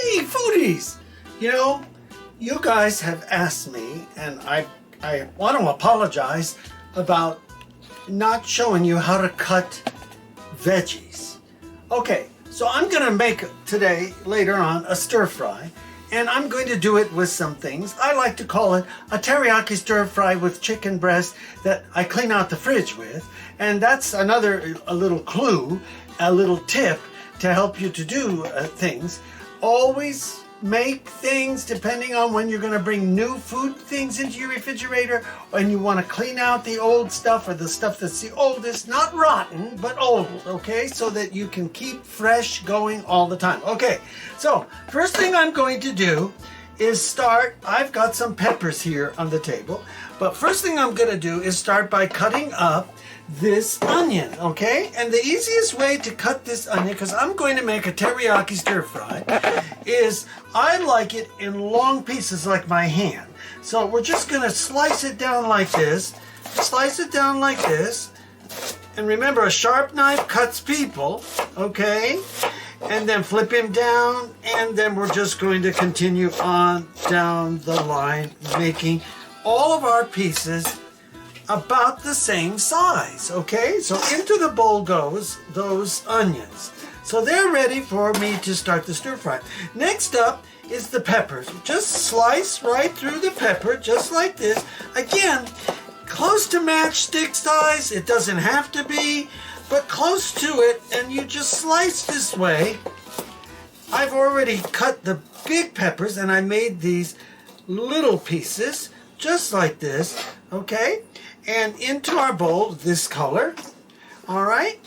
Hey, foodies! You know, you guys have asked me, and I want to apologize about not showing you how to cut veggies. Okay, so I'm going to make today, later on, a stir fry, and I'm going to do it with some things. I like to call it a teriyaki stir fry with chicken breast that I clean out the fridge with, and that's a little clue, a little tip to help you to do things. Always make things depending on when you're going to bring new food things into your refrigerator, and you want to clean out the old stuff or the stuff that's the oldest, not rotten, but old, okay? So that you can keep fresh going all the time. Okay, so first thing I'm going to do is I've got some peppers here on the table, but first thing I'm going to do is start by cutting up this onion, okay? And the easiest way to cut this onion, because I'm going to make a teriyaki stir fry, is I like it in long pieces like my hand. So we're just going to slice it down like this, and remember, a sharp knife cuts people, okay? And then flip him down, and then we're just going to continue on down the line, making all of our pieces about the same size, okay? So into the bowl goes those onions. So they're ready for me to start the stir fry. Next up is the peppers. Just slice right through the pepper, just like this. Again, close to matchstick size. It doesn't have to be, but close to it, and you just slice this way. I've already cut the big peppers, and I made these little pieces, just like this, okay? And into our bowl, this color, all right?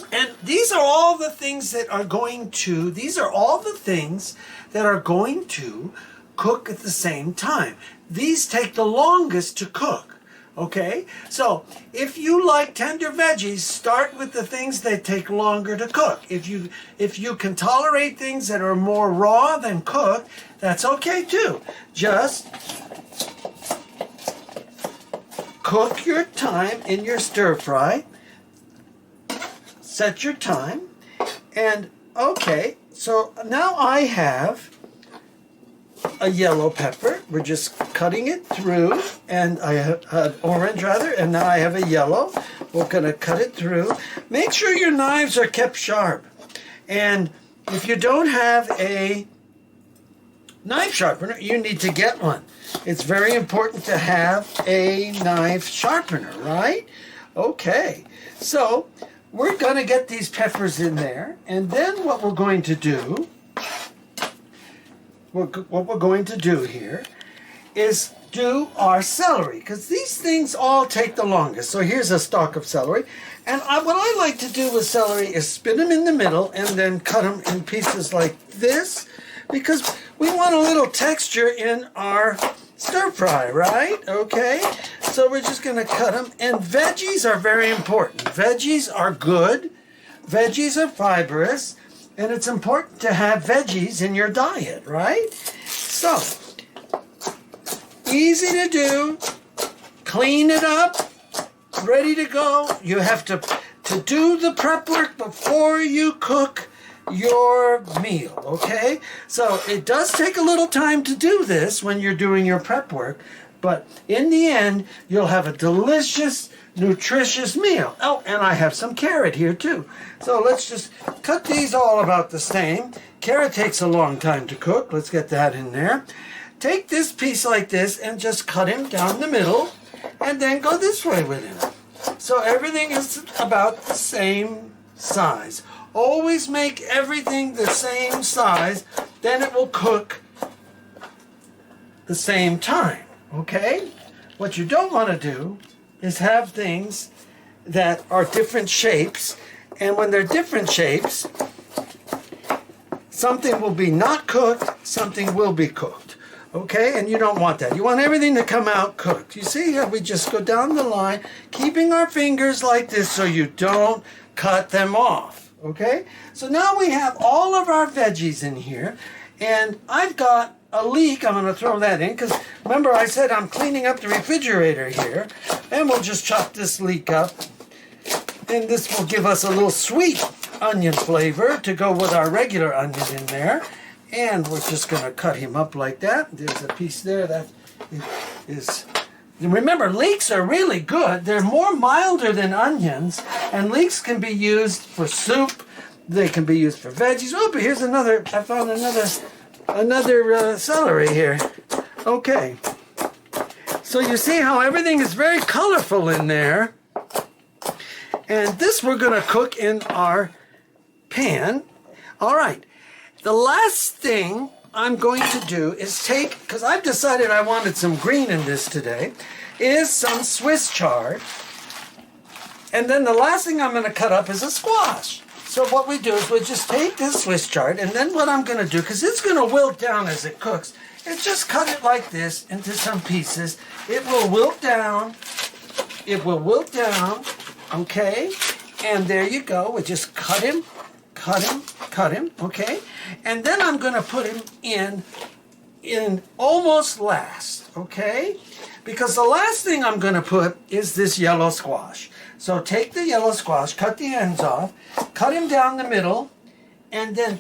And these are all the things that are going to cook at the same time. These take the longest to cook, okay? So if you like tender veggies, start with the things that take longer to cook. If you can tolerate things that are more raw than cooked, that's okay too. Just cook your time in your stir fry. Set your time. And okay, so now I have a yellow pepper. We're just cutting it through, and I have orange rather, and now I have a yellow. We're going to cut it through. Make sure your knives are kept sharp. And if you don't have a knife sharpener, you need to get one. It's very important to have a knife sharpener, right? Okay, so we're going to get these peppers in there, and then what we're going to do, here is do our celery, because these things all take the longest. So here's a stalk of celery, and what I like to do with celery is spin them in the middle and then cut them in pieces like this, because we want a little texture in our stir fry, right? Okay, so we're just going to cut them. And veggies are very important. Veggies are good. Veggies are fibrous. And it's important to have veggies in your diet, right? So, easy to do. Clean it up. Ready to go. You have to do the prep work before you cook your meal, okay? So it does take a little time to do this when you're doing your prep work, but in the end, you'll have a delicious, nutritious meal. Oh, and I have some carrot here too. So let's just cut these all about the same. Carrot takes a long time to cook. Let's get that in there. Take this piece like this and just cut him down the middle, and then go this way with him. So everything is about the same size. Always make everything the same size, then it will cook the same time, okay? What you don't want to do is have things that are different shapes, and when they're different shapes, something will be not cooked, something will be cooked, okay? And you don't want that. You want everything to come out cooked. You see how we just go down the line, keeping our fingers like this so you don't cut them off. Okay, so now we have all of our veggies in here, and I've got a leek. I'm going to throw that in, because remember I said I'm cleaning up the refrigerator here, and we'll just chop this leek up, and this will give us a little sweet onion flavor to go with our regular onion in there. And we're just going to cut him up like that. There's a piece there that is... Remember, leeks are really good. They're more milder than onions. And leeks can be used for soup. They can be used for veggies. Oh, but here's another... I found another celery here. Okay. So you see how everything is very colorful in there. And this we're going to cook in our pan. All right. The last thing I'm going to do is take, because I've decided I wanted some green in this today, is some Swiss chard. And then the last thing I'm going to cut up is a squash. So what we do is we just take this Swiss chard, and then what I'm going to do, because it's going to wilt down as it cooks, is just cut it like this into some pieces. It will wilt down. It will wilt down. Okay? And there you go. We just cut him, okay? And then I'm going to put him in almost last, okay? Because the last thing I'm going to put is this yellow squash. So take the yellow squash, cut the ends off, cut him down the middle, and then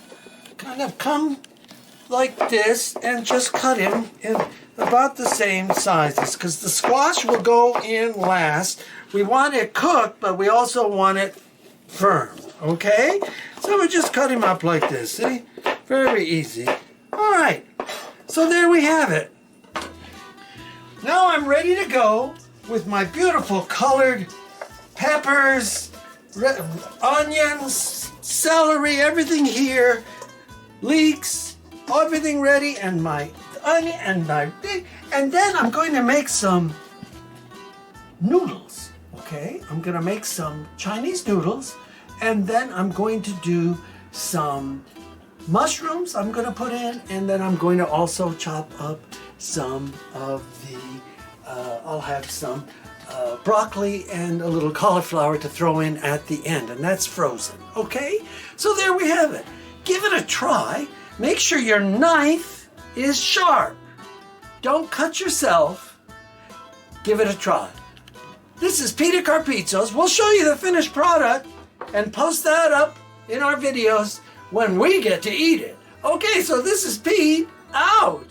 kind of come like this and just cut him in about the same sizes, because the squash will go in last. We want it cooked, but we also want it firm, okay? So we just cut him up like this, see? Very easy. All right, so there we have it. Now I'm ready to go with my beautiful colored peppers, onions, celery, everything here, leeks, everything ready, and my onion, and then I'm going to make some noodles, okay? I'm going to make some Chinese noodles, and then I'm going to do some mushrooms I'm going to put in, and then I'm going to also chop up some of the, I'll have some broccoli and a little cauliflower to throw in at the end, and that's frozen, okay? So there we have it. Give it a try. Make sure your knife is sharp. Don't cut yourself. Give it a try. This is Peter Carpizzos. We'll show you the finished product and post that up in our videos when we get to eat it. Okay, so this is Pete, out.